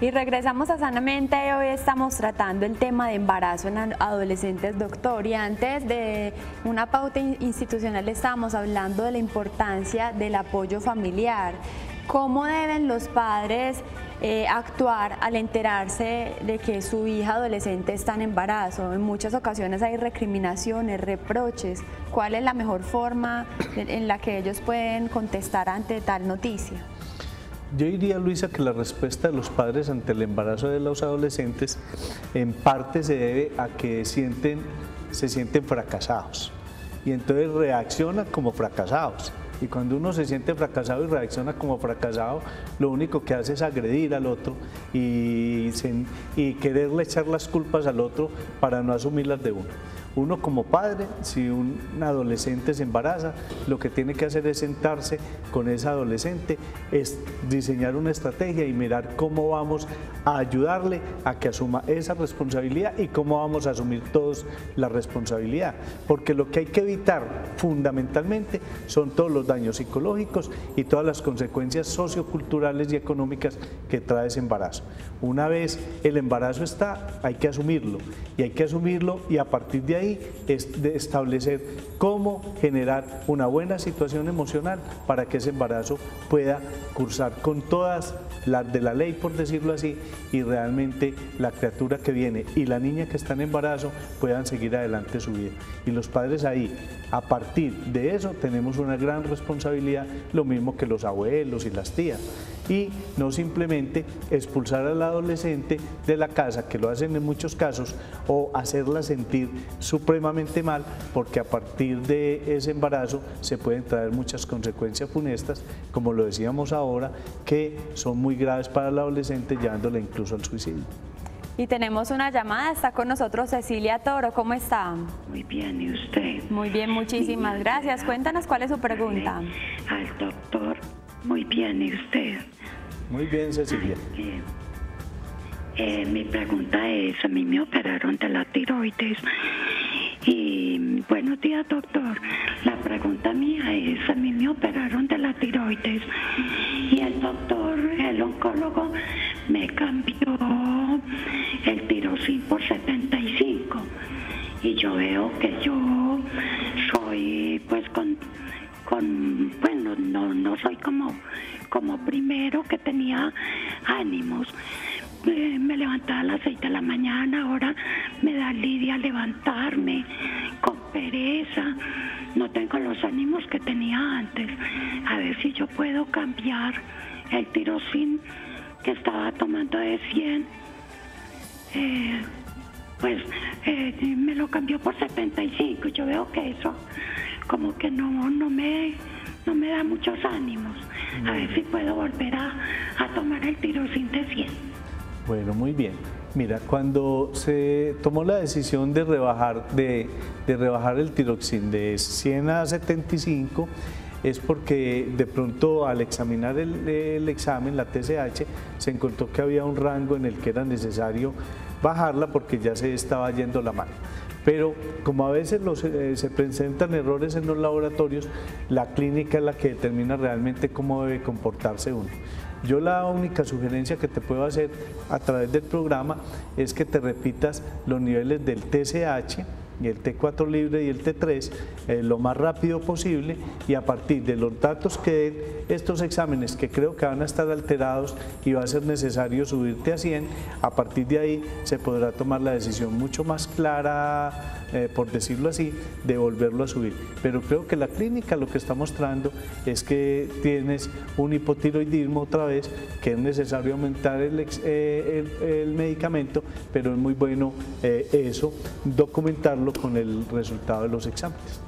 Y regresamos a Sanamente. Hoy estamos tratando el tema de embarazo en adolescentes, doctor. Y antes de una pauta institucional estábamos hablando de la importancia del apoyo familiar. ¿Cómo deben los padres actuar al enterarse de que su hija adolescente está en embarazo? En muchas ocasiones hay recriminaciones, reproches. ¿Cuál es la mejor forma en la que ellos pueden contestar ante tal noticia? Yo diría, Luisa, que la respuesta de los padres ante el embarazo de los adolescentes en parte se debe a que se sienten fracasados y entonces reaccionan como fracasados. Y cuando uno se siente fracasado y reacciona como fracasado, lo único que hace es agredir al otro y quererle echar las culpas al otro para no asumirlas de uno. Uno como padre, si un adolescente se embaraza, lo que tiene que hacer es sentarse con esa adolescente, es diseñar una estrategia y mirar cómo vamos a ayudarle a que asuma esa responsabilidad y cómo vamos a asumir todos la responsabilidad. Porque lo que hay que evitar fundamentalmente son todos los daños psicológicos y todas las consecuencias socioculturales y económicas que trae ese embarazo. Una vez el embarazo está, hay que asumirlo y a partir de ahí es de establecer cómo generar una buena situación emocional para que ese embarazo pueda cursar con todas las de la ley, por decirlo así, y realmente la criatura que viene y la niña que está en embarazo puedan seguir adelante su vida. Y los padres ahí, a partir de eso, tenemos una gran responsabilidad, lo mismo que los abuelos y las tías. Y no simplemente expulsar al adolescente de la casa, que lo hacen en muchos casos, o hacerla sentir supremamente mal, porque a partir de ese embarazo se pueden traer muchas consecuencias funestas, como lo decíamos ahora, que son muy graves para el adolescente, llevándole incluso al suicidio. Y tenemos una llamada, está con nosotros Cecilia Toro, ¿cómo está? Muy bien, ¿y usted? Muy bien, muchísimas gracias. Cuéntanos cuál es su pregunta. Al doctor, muy bien, ¿y usted? Muy bien, Cecilia. Mi pregunta es, a mí me operaron de la tiroides y buenos días, doctor. La pregunta mía es, a mí me operaron de la tiroides y el doctor, el oncólogo, me cambió el tirosín por 75 y yo veo que yo soy pues bueno, no soy como primero que tenía ánimos. Me levantaba a las 6 de la mañana, ahora me da lidia levantarme con pereza, no tengo los ánimos que tenía antes. A ver si yo puedo cambiar el tirosín que estaba tomando de 100, me lo cambió por 75. Yo veo que eso como que no me da muchos ánimos. A ver si puedo volver a tomar el tirosín de 100. Bueno, muy bien. Mira, cuando se tomó la decisión de rebajar el tiroxin de 100 a 75, es porque de pronto al examinar el examen, la TSH, se encontró que había un rango en el que era necesario bajarla porque ya se estaba yendo la mano. Pero como a veces se presentan errores en los laboratorios, la clínica es la que determina realmente cómo debe comportarse uno. Yo la única sugerencia que te puedo hacer a través del programa es que te repitas los niveles del TSH, y el T4 libre y el T3 lo más rápido posible, y a partir de los datos que den estos exámenes, que creo que van a estar alterados y va a ser necesario subirte a 100, a partir de ahí se podrá tomar la decisión mucho más clara, por decirlo así, de volverlo a subir. Pero creo que la clínica lo que está mostrando es que tienes un hipotiroidismo otra vez, que es necesario aumentar el medicamento, pero es muy bueno eso, documentarlo con el resultado de los exámenes.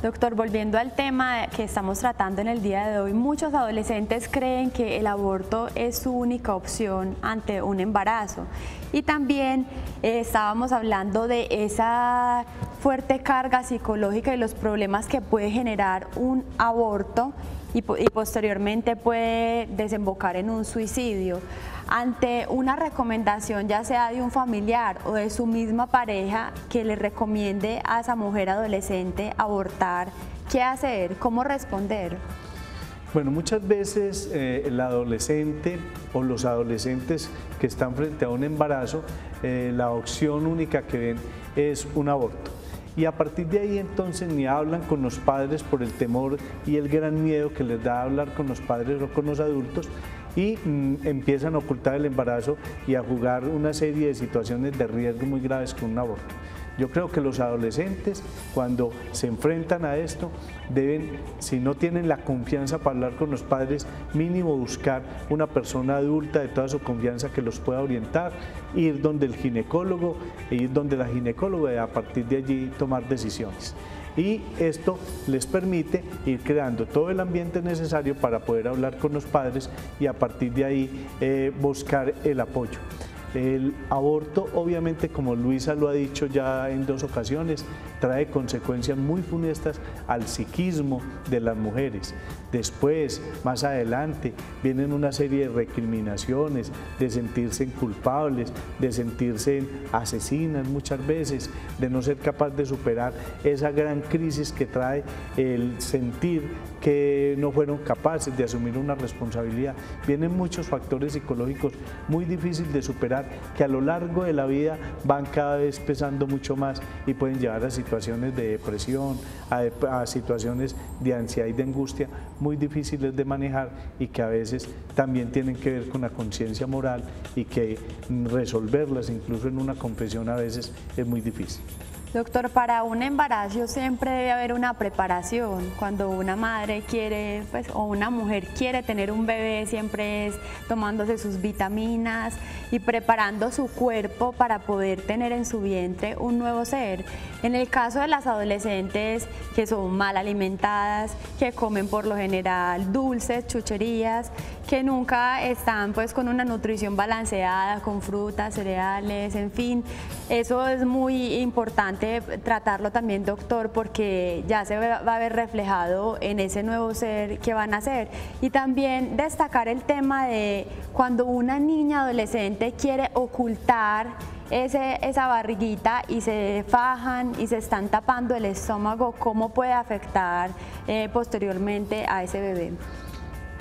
Doctor, volviendo al tema que estamos tratando en el día de hoy, muchos adolescentes creen que el aborto es su única opción ante un embarazo. Y también estábamos hablando de esa fuerte carga psicológica y los problemas que puede generar un aborto y posteriormente puede desembocar en un suicidio. Ante una recomendación, ya sea de un familiar o de su misma pareja, que le recomiende a esa mujer adolescente abortar, ¿qué hacer? ¿Cómo responder? Bueno, muchas veces el adolescente o los adolescentes que están frente a un embarazo, la opción única que ven es un aborto. Y a partir de ahí entonces ni hablan con los padres por el temor y el gran miedo que les da hablar con los padres o con los adultos, y empiezan a ocultar el embarazo y a jugar una serie de situaciones de riesgo muy graves con un aborto. Yo creo que los adolescentes, cuando se enfrentan a esto, deben, si no tienen la confianza para hablar con los padres, mínimo buscar una persona adulta de toda su confianza que los pueda orientar, ir donde el ginecólogo, ir donde la ginecóloga y a partir de allí tomar decisiones. Y esto les permite ir creando todo el ambiente necesario para poder hablar con los padres y a partir de ahí buscar el apoyo. El aborto, obviamente, como Luisa lo ha dicho ya en 2 ocasiones, trae consecuencias muy funestas al psiquismo de las mujeres. Después, más adelante, vienen una serie de recriminaciones, de sentirse culpables, de sentirse asesinas muchas veces, de no ser capaz de superar esa gran crisis que trae el sentir que no fueron capaces de asumir una responsabilidad. Vienen muchos factores psicológicos muy difíciles de superar que a lo largo de la vida van cada vez pesando mucho más y pueden llevar a situaciones de depresión, a situaciones de ansiedad y de angustia muy difíciles de manejar y que a veces también tienen que ver con la conciencia moral y que resolverlas incluso en una confesión a veces es muy difícil. Doctor, para un embarazo siempre debe haber una preparación. Cuando una madre quiere, o una mujer quiere tener un bebé, siempre es tomándose sus vitaminas y preparando su cuerpo para poder tener en su vientre un nuevo ser. En el caso de las adolescentes que son mal alimentadas, que comen por lo general dulces, chucherías, que nunca están con una nutrición balanceada, con frutas, cereales, en fin, eso es muy importante tratarlo también, doctor, porque ya se va a ver reflejado en ese nuevo ser que van a ser. Y también destacar el tema de cuando una niña adolescente quiere ocultar esa barriguita y se fajan y se están tapando el estómago, ¿cómo puede afectar posteriormente a ese bebé?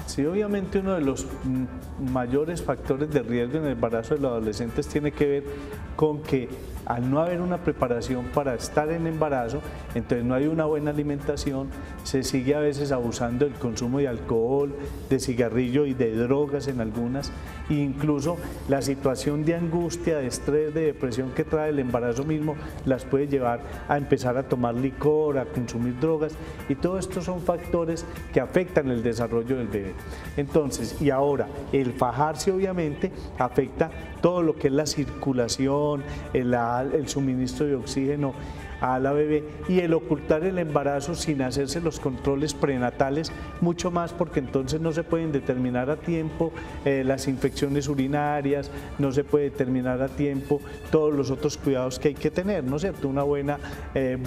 Sí, obviamente uno de los mayores factores de riesgo en el embarazo de los adolescentes tiene que ver con que al no haber una preparación para estar en embarazo, entonces no hay una buena alimentación, se sigue a veces abusando del consumo de alcohol, de cigarrillo y de drogas en algunas, e incluso la situación de angustia, de estrés, de depresión que trae el embarazo mismo las puede llevar a empezar a tomar licor, a consumir drogas, y todo esto son factores que afectan el desarrollo del bebé. Entonces, y ahora, el fajarse obviamente afecta todo lo que es la circulación, el suministro de oxígeno a la bebé y el ocultar el embarazo sin hacerse los controles prenatales, mucho más porque entonces no se pueden determinar a tiempo las infecciones urinarias, no se puede determinar a tiempo todos los otros cuidados que hay que tener, ¿no es cierto? Una buena,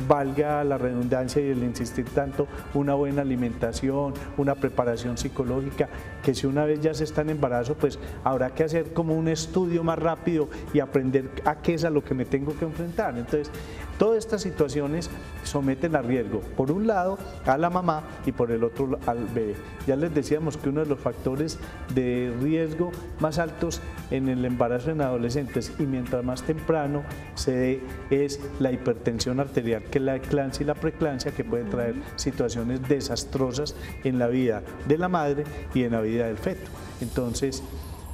valga la redundancia y el insistir tanto, una buena alimentación, una preparación psicológica, que si una vez ya se está en embarazo, pues habrá que hacer como un estudio más rápido y aprender a qué es a lo que me tengo que enfrentar. Entonces, todas estas situaciones someten a riesgo, por un lado a la mamá y por el otro al bebé. Ya les decíamos que uno de los factores de riesgo más altos en el embarazo en adolescentes y mientras más temprano se dé es la hipertensión arterial, que es la eclampsia y la preeclampsia, que puede traer situaciones desastrosas en la vida de la madre y en la vida del feto. Entonces,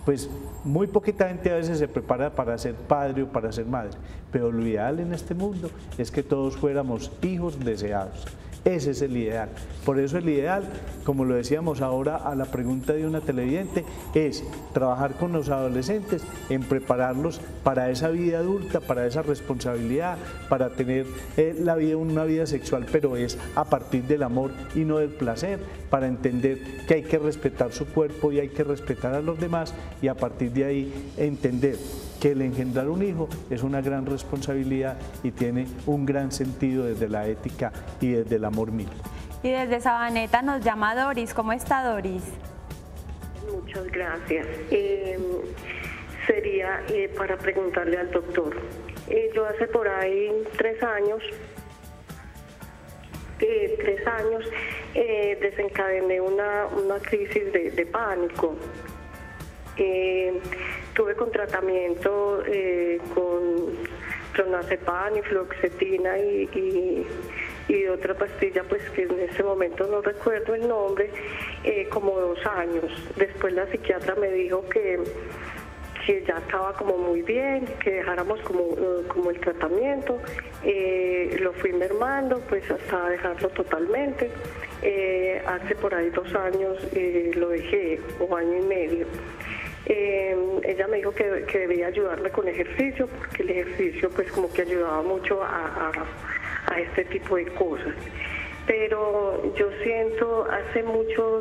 pues muy poquita gente a veces se prepara para ser padre o para ser madre, pero lo ideal en este mundo es que todos fuéramos hijos deseados. Ese es el ideal. Por eso el ideal, como lo decíamos ahora a la pregunta de una televidente, es trabajar con los adolescentes en prepararlos para esa vida adulta, para esa responsabilidad, para tener una vida sexual, pero es a partir del amor y no del placer, para entender que hay que respetar su cuerpo y hay que respetar a los demás y a partir de ahí entender que el engendrar un hijo es una gran responsabilidad y tiene un gran sentido desde la ética y desde el amor mismo. Y desde Sabaneta nos llama Doris. ¿Cómo está, Doris? Muchas gracias. Sería para preguntarle al doctor. Yo hace por ahí 3 años 3 años desencadené una crisis de pánico. Tuve con tratamiento con clonazepam y fluoxetina y otra pastilla, pues que en este momento no recuerdo el nombre, como 2 años. Después la psiquiatra me dijo que ya estaba como muy bien, que dejáramos como el tratamiento. Lo fui mermando pues hasta dejarlo totalmente. Hace por ahí 2 años lo dejé, o año y medio. Ella me dijo que debía ayudarme con ejercicio, porque el ejercicio pues como que ayudaba mucho a este tipo de cosas. Pero yo siento, hace mucho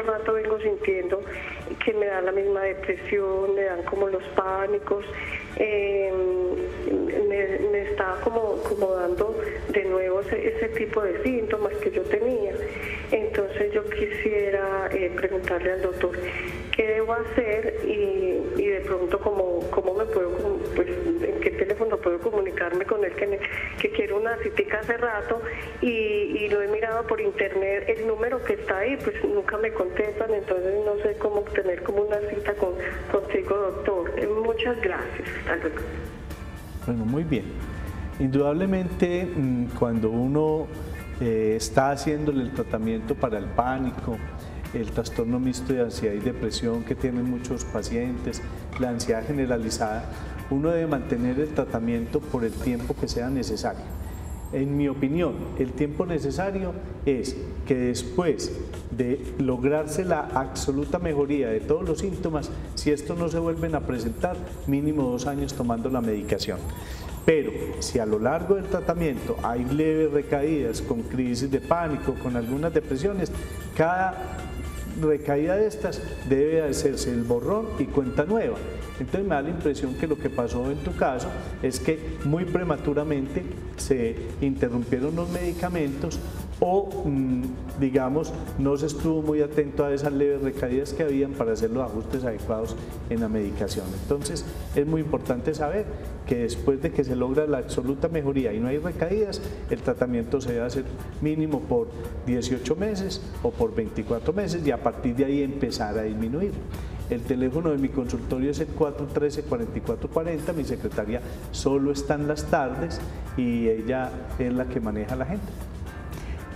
rato vengo sintiendo que me da la misma depresión, me dan como los pánicos, me está como dando de nuevo ese tipo de síntomas que yo tenía. Entonces yo quisiera preguntarle al doctor qué debo hacer y de pronto cómo me puedo, pues en qué teléfono puedo comunicarme con él, que quiero una citica hace rato y lo he mirado por internet, el número que está ahí pues nunca me contestan, entonces no sé cómo tener como una cita contigo, doctor. Muchas gracias. Hasta luego. Bueno, muy bien. Indudablemente cuando uno está haciéndole el tratamiento para el pánico, el trastorno mixto de ansiedad y depresión que tienen muchos pacientes, la ansiedad generalizada, uno debe mantener el tratamiento por el tiempo que sea necesario. En mi opinión, el tiempo necesario es que después de lograrse la absoluta mejoría de todos los síntomas, si estos no se vuelven a presentar, mínimo 2 años tomando la medicación. Pero si a lo largo del tratamiento hay leves recaídas con crisis de pánico, con algunas depresiones, cada recaída de estas debe hacerse el borrón y cuenta nueva. Entonces me da la impresión que lo que pasó en tu caso es que muy prematuramente se interrumpieron los medicamentos o digamos no se estuvo muy atento a esas leves recaídas que habían para hacer los ajustes adecuados en la medicación. Entonces es muy importante saber que después de que se logra la absoluta mejoría y no hay recaídas, el tratamiento se debe hacer mínimo por 18 meses o por 24 meses y a partir de ahí empezar a disminuir. El teléfono de mi consultorio es el 413-4440, mi secretaria solo está en las tardes y ella es la que maneja a la gente.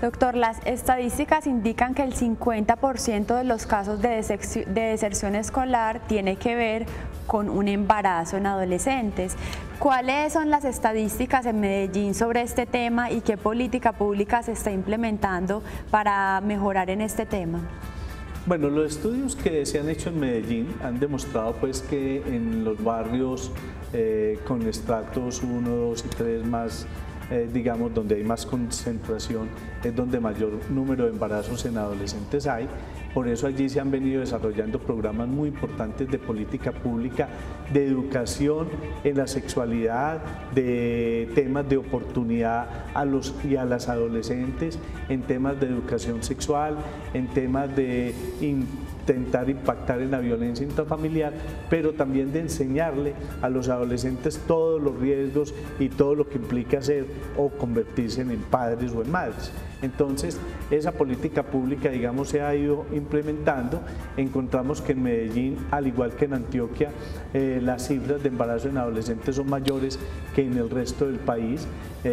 Doctor, las estadísticas indican que el 50% de los casos de deserción escolar tiene que ver con un embarazo en adolescentes. ¿Cuáles son las estadísticas en Medellín sobre este tema y qué política pública se está implementando para mejorar en este tema? Bueno, los estudios que se han hecho en Medellín han demostrado pues que en los barrios con estratos 1, 2 y 3 más, digamos, donde hay más concentración, es donde mayor número de embarazos en adolescentes hay. Por eso allí se han venido desarrollando programas muy importantes de política pública, de educación en la sexualidad, de temas de oportunidad a los y a las adolescentes, en temas de educación sexual, en temas de intentar impactar en la violencia intrafamiliar, pero también de enseñarle a los adolescentes todos los riesgos y todo lo que implica ser o convertirse en padres o en madres. Entonces, esa política pública, digamos, se ha ido implementando. Encontramos que en Medellín, al igual que en Antioquia, las cifras de embarazo en adolescentes son mayores que en el resto del país.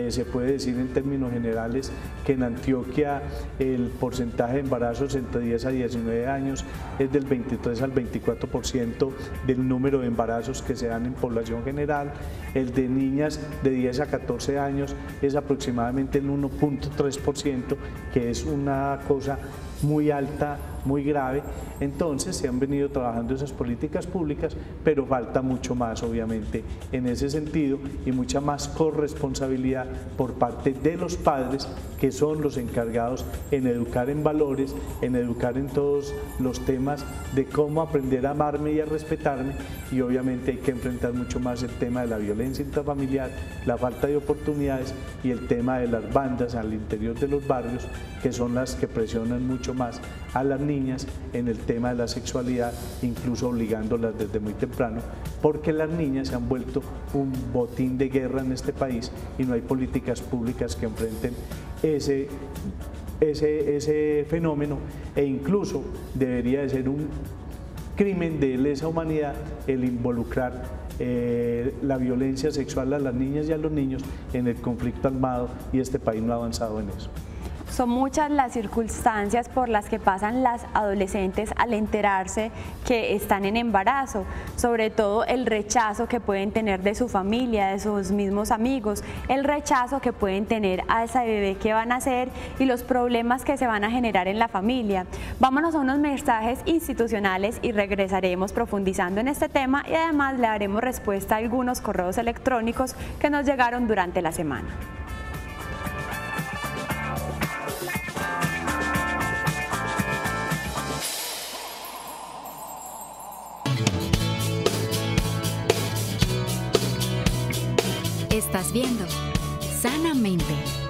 Se puede decir en términos generales que en Antioquia el porcentaje de embarazos entre 10 a 19 años es del 23 al 24% del número de embarazos que se dan en población general. El de niñas de 10 a 14 años es aproximadamente el 1.3%, que es una cosa muy alta, muy grave. Entonces se han venido trabajando esas políticas públicas, pero falta mucho más obviamente en ese sentido y mucha más corresponsabilidad por parte de los padres, que son los encargados en educar en valores, en educar en todos los temas de cómo aprender a amarme y a respetarme, y obviamente hay que enfrentar mucho más el tema de la violencia intrafamiliar, la falta de oportunidades y el tema de las bandas al interior de los barrios, que son las que presionan mucho más a las niñas en el tema de la sexualidad, incluso obligándolas desde muy temprano, porque las niñas se han vuelto un botín de guerra en este país y no hay políticas públicas que enfrenten ese fenómeno, e incluso debería de ser un crimen de lesa humanidad el involucrar la violencia sexual a las niñas y a los niños en el conflicto armado, y este país no ha avanzado en eso. Son muchas las circunstancias por las que pasan las adolescentes al enterarse que están en embarazo, sobre todo el rechazo que pueden tener de su familia, de sus mismos amigos, el rechazo que pueden tener a esa bebé que van a hacer y los problemas que se van a generar en la familia. Vámonos a unos mensajes institucionales y regresaremos profundizando en este tema, y además le daremos respuesta a algunos correos electrónicos que nos llegaron durante la semana. Estás viendo Sanamente.